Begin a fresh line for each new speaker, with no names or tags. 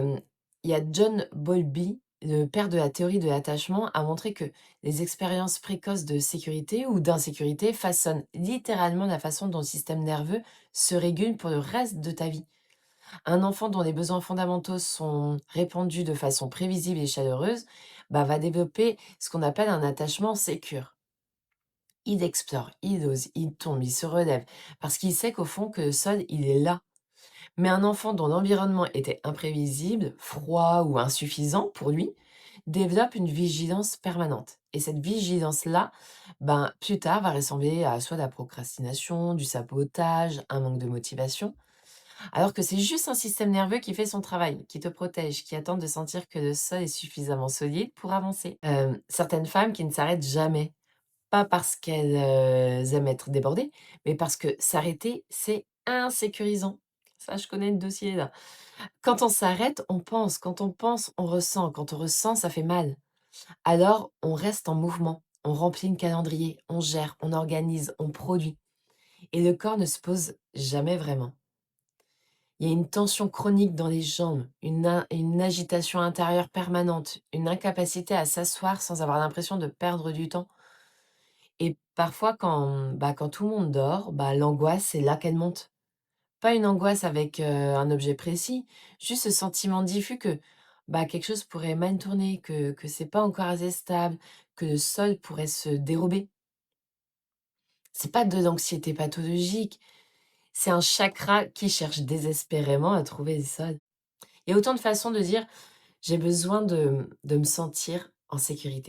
Hem, il y a John Bowlby, le père de la théorie de l'attachement, a montré que les expériences précoces de sécurité ou d'insécurité façonnent littéralement la façon dont le système nerveux se régule pour le reste de ta vie. Un enfant dont les besoins fondamentaux sont répandus de façon prévisible et chaleureuse, bah, va développer ce qu'on appelle un attachement sécure. Il explore, il ose, il tombe, il se relève, parce qu'il sait qu'au fond que le sol, il est là. Mais un enfant dont l'environnement était imprévisible, froid ou insuffisant pour lui, développe une vigilance permanente. Et cette vigilance-là, ben, plus tard, va ressembler à soit la procrastination, du sabotage, un manque de motivation, alors que c'est juste un système nerveux qui fait son travail, qui te protège, qui attend de sentir que le sol est suffisamment solide pour avancer. Certaines femmes qui ne s'arrêtent jamais, pas parce qu'elles aiment être débordées, mais parce que s'arrêter, c'est insécurisant. Ça, je connais le dossier là. Quand on s'arrête, on pense, quand on pense, on ressent, quand on ressent, ça fait mal. Alors, on reste en mouvement, on remplit le calendrier, on gère, on organise, on produit et le corps ne se pose jamais vraiment. Il y a une tension chronique dans les jambes, une agitation intérieure permanente, une incapacité à s'asseoir sans avoir l'impression de perdre du temps. Et parfois, quand tout le monde dort, bah, l'angoisse, c'est là qu'elle monte. Pas une angoisse avec, un objet précis, juste ce sentiment diffus que, bah, quelque chose pourrait mal tourner, que c'est pas encore assez stable, que le sol pourrait se dérober. C'est pas de l'anxiété pathologique, c'est un chakra qui cherche désespérément à trouver le sol. Il y a autant de façons de dire: «J'ai besoin de me sentir en sécurité».